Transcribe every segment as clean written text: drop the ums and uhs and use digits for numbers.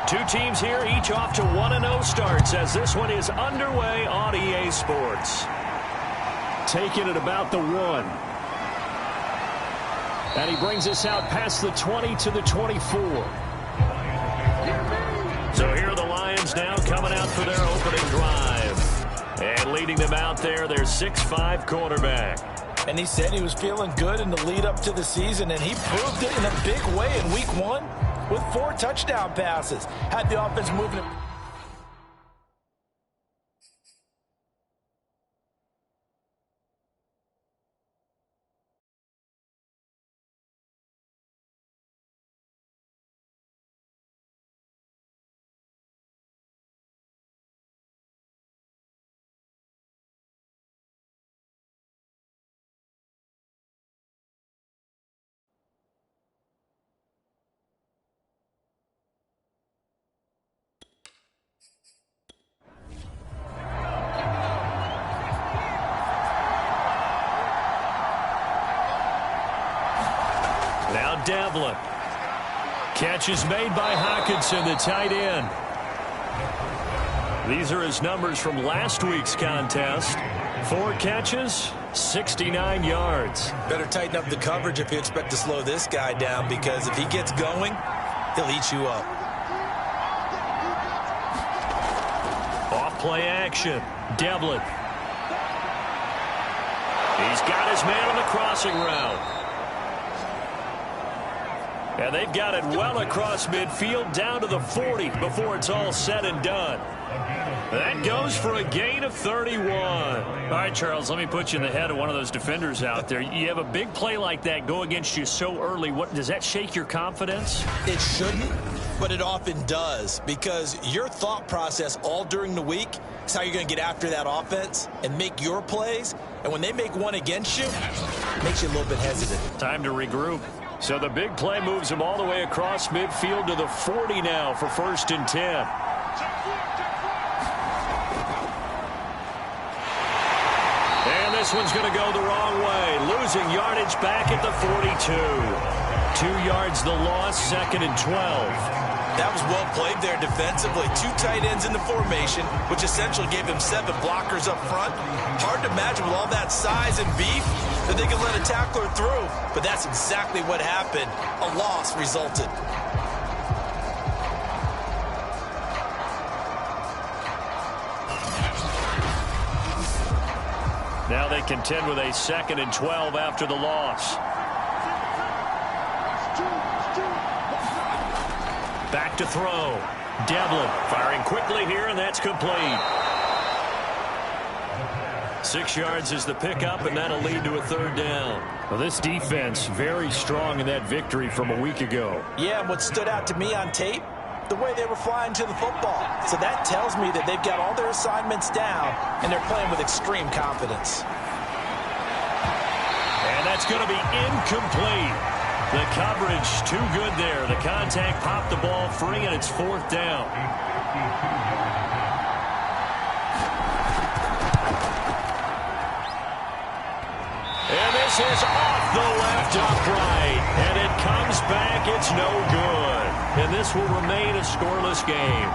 Two teams here, each off to 1-0 starts as this one is underway on EA Sports. Taking it about the 1. And he brings us out past the 20 to the 24. So here are the Lions now coming out for their opening drive. And leading them out there, their 6'5" quarterback. And he said he was feeling good in the lead up to the season, and he proved it in a big way in week 1 with 4 touchdown passes. Had the offense moving. Now Devlin. Catch is made by Hockenson, the tight end. These are his numbers from last week's contest. 4 catches, 69 yards. Better tighten up the coverage if you expect to slow this guy down, because if he gets going, he'll eat you up. Off play action. Devlin. He's got his man on the crossing route. And they've got it well across midfield down to the 40 before it's all said and done. That goes for a gain of 31. All right, Charles, let me put you in the head of one of those defenders out there. You have a big play like that go against you so early. What does that shake your confidence? It shouldn't, but it often does, because your thought process all during the week is how you're going to get after that offense and make your plays. And when they make one against you, it makes you a little bit hesitant. Time to regroup. So the big play moves him all the way across midfield to the 40 now for 1st and 10. And this one's going to go the wrong way. Losing yardage back at the 42. 2 yards the loss, 2nd and 12. That was well played there defensively. 2 tight ends in the formation, which essentially gave him 7 blockers up front. Hard to imagine with all that size and beef that they could let a tackler through. But that's exactly what happened. A loss resulted. Now they contend with a 2nd and 12 after the loss. Back to throw. Devlin firing quickly here, and that's complete. 6 yards is the pickup, and that'll lead to a 3rd down. Well, this defense very strong in that victory from a week ago. Yeah, and what stood out to me on tape, the way they were flying to the football. So that tells me that they've got all their assignments down, and they're playing with extreme confidence. And that's going to be incomplete. The coverage too good there. The contact popped the ball free, and it's 4th down. And this is off the left upright. And it comes back. It's no good. And this will remain a scoreless game.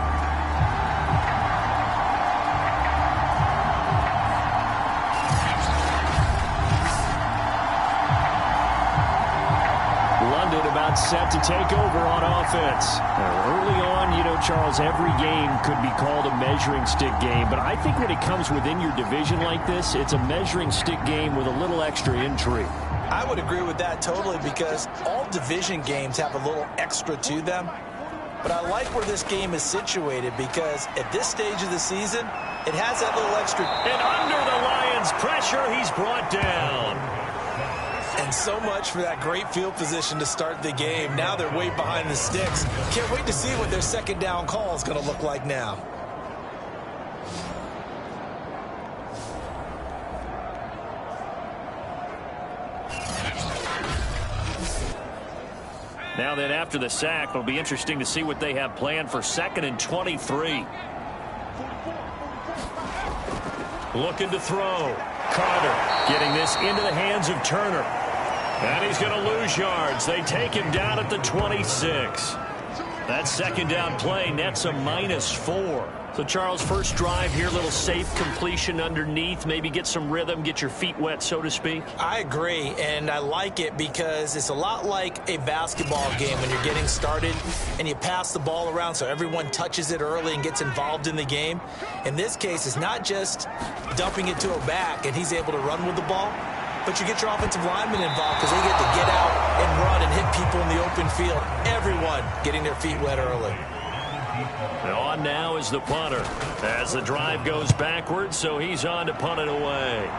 About set to take over on offense. Early on, you know, Charles, every game could be called a measuring stick game, but I think when it comes within your division like this, it's a measuring stick game with a little extra intrigue. I would agree with that totally, because all division games have a little extra to them. But I like where this game is situated, because at this stage of the season, it has that little extra. And under the Lions' pressure, he's brought down. And so much for that great field position to start the game. Now they're way behind the sticks. Can't wait to see what their 2nd down call is going to look like now. Now then, after the sack, it'll be interesting to see what they have planned for 2nd and 23. Looking to throw. Carter getting this into the hands of Turner. And he's going to lose yards. They take him down at the 26. That second down play nets a -4. So, Charles, first drive here, little safe completion underneath, maybe get some rhythm, get your feet wet, so to speak. I agree, and I like it because it's a lot like a basketball game when you're getting started and you pass the ball around so everyone touches it early and gets involved in the game. In this case, it's not just dumping it to a back and he's able to run with the ball, but you get your offensive linemen involved because they get to get out and run and hit people in the open field. Everyone getting their feet wet early. On now is the punter as the drive goes backwards, so he's on to punt it away.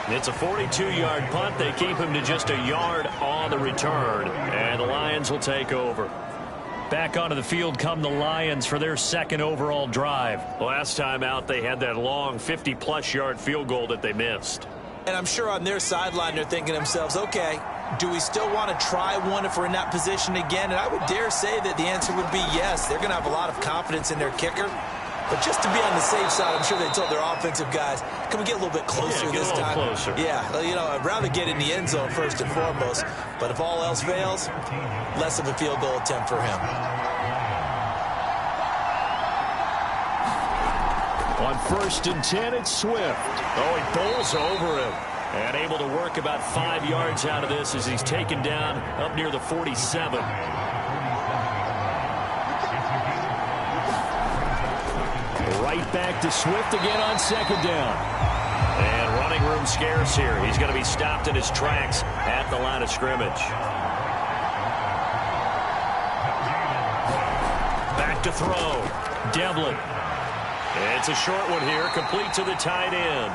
It's a 42-yard punt. They keep him to just a yard on the return, and the Lions will take over. Back onto the field come the Lions for their second overall drive. Last time out, they had that long 50-plus yard field goal that they missed. And I'm sure on their sideline they're thinking to themselves, okay, do we still want to try one if we're in that position again? And I would dare say that the answer would be yes. They're going to have a lot of confidence in their kicker. But just to be on the safe side, I'm sure they told their offensive guys, can we get a little bit closer this time? Closer. Yeah, you know, I'd rather get in the end zone first and foremost. But if all else fails, less of a field goal attempt for him. On 1st and 10, it's Swift. Oh, he bowls over him. And able to work about 5 yards out of this as he's taken down up near the 47. Right back to Swift again on second down. And running room scarce here. He's going to be stopped in his tracks at the line of scrimmage. Back to throw. Devlin. It's a short one here, complete to the tight end.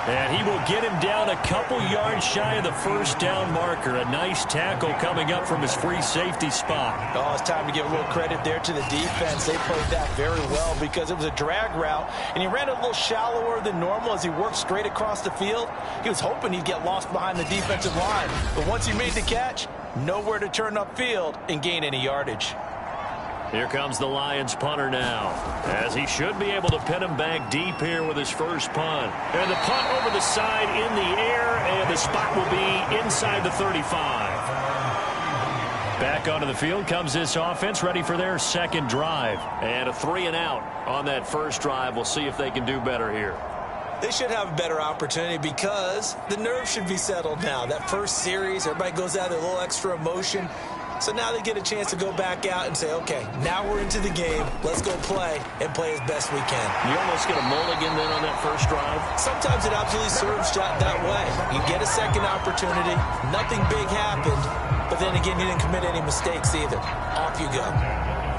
And he will get him down a couple yards shy of the first down marker. A nice tackle coming up from his free safety spot. Oh, it's time to give a little credit there to the defense. They played that very well because it was a drag route, and he ran a little shallower than normal as he worked straight across the field. He was hoping he'd get lost behind the defensive line, but once he made the catch, nowhere to turn upfield and gain any yardage. Here comes the Lions punter now, as he should be able to pin him back deep here with his first punt. And the punt over the side in the air, and the spot will be inside the 35. Back onto the field comes this offense, ready for their second drive. And a 3-and-out on that first drive. We'll see if they can do better here. They should have a better opportunity because the nerves should be settled now. That first series, everybody goes out with a little extra emotion. So now they get a chance to go back out and say, okay, now we're into the game. Let's go play and play as best we can. You almost get a mulligan then on that first drive? Sometimes it absolutely serves that way. You get a second opportunity. Nothing big happened. But then again, you didn't commit any mistakes either. Off you go.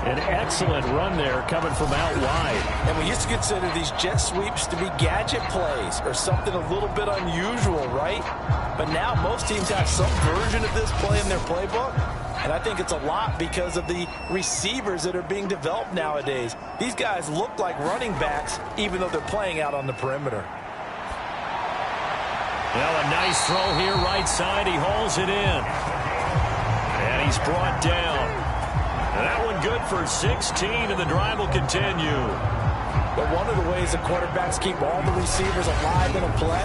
An excellent run there coming from out wide. And we used to consider these jet sweeps to be gadget plays or something a little bit unusual, right? But now most teams have some version of this play in their playbook. And I think it's a lot because of the receivers that are being developed nowadays. These guys look like running backs, even though they're playing out on the perimeter. Well, a nice throw here, right side. He hauls it in. And he's brought down. And that one good for 16, and the drive will continue. But one of the ways the quarterbacks keep all the receivers alive in a play,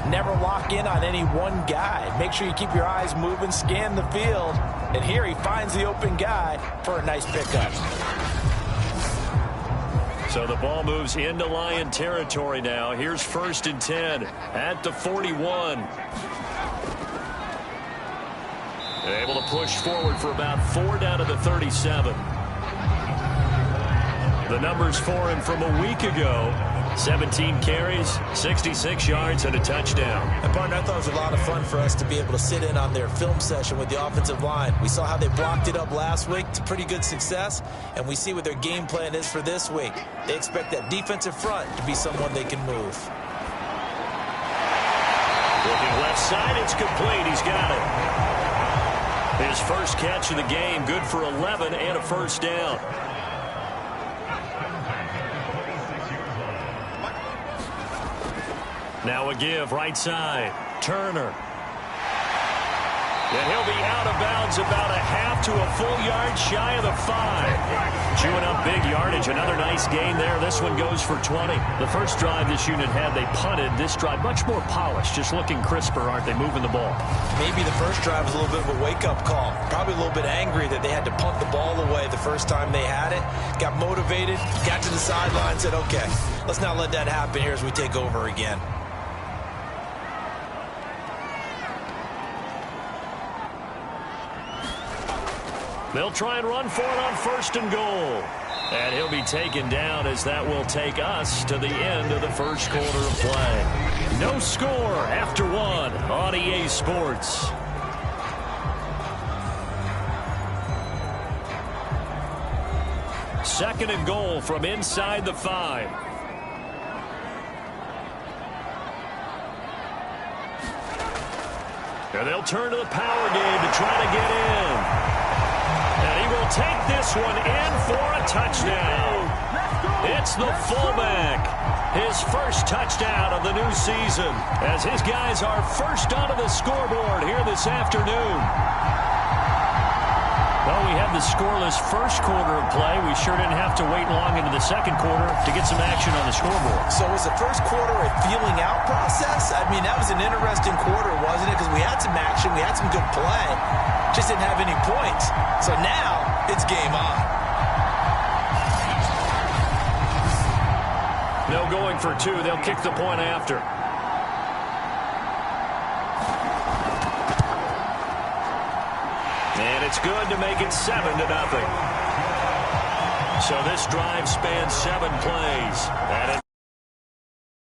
never lock in on any one guy. Make sure you keep your eyes moving, scan the field. And here he finds the open guy for a nice pickup. So the ball moves into Lion territory now. Here's 1st and 10 at the 41. They're able to push forward for about 4 down to the 37. The numbers for him from a week ago. 17 carries, 66 yards, and a touchdown. And, partner, I thought it was a lot of fun for us to be able to sit in on their film session with the offensive line. We saw how they blocked it up last week to pretty good success, and we see what their game plan is for this week. They expect that defensive front to be someone they can move. Looking left side, it's complete. He's got it. His first catch of the game, good for 11 and a first down. Now a give, right side. Turner. And he'll be out of bounds about a half to a full yard shy of the 5. Chewing up big yardage. Another nice gain there. This one goes for 20. The first drive this unit had, they punted. This drive, much more polished, just looking crisper, aren't they, moving the ball? Maybe the first drive was a little bit of a wake-up call. Probably a little bit angry that they had to punt the ball away the first time they had it. Got motivated, got to the sideline, said, okay, let's not let that happen here as we take over again. They'll try and run for it on 1st and goal. And he'll be taken down as that will take us to the end of the first quarter of play. No score after 1 on EA Sports. Second and goal from inside the 5. And they'll turn to the power game to try to get in. And he will take this one in for a touchdown. It's the fullback. His first touchdown of the new season as his guys are first onto the scoreboard here this afternoon. Well, we had the scoreless first quarter of play. We sure didn't have to wait long into the second quarter to get some action on the scoreboard. So was the first quarter a feeling out process? I mean, that was an interesting quarter, wasn't it? Because we had some action, we had some good play, just didn't have any points. So now it's game on. No going for 2. They'll kick the point after. And it's good to make it 7-0. So this drive spans 7 plays. And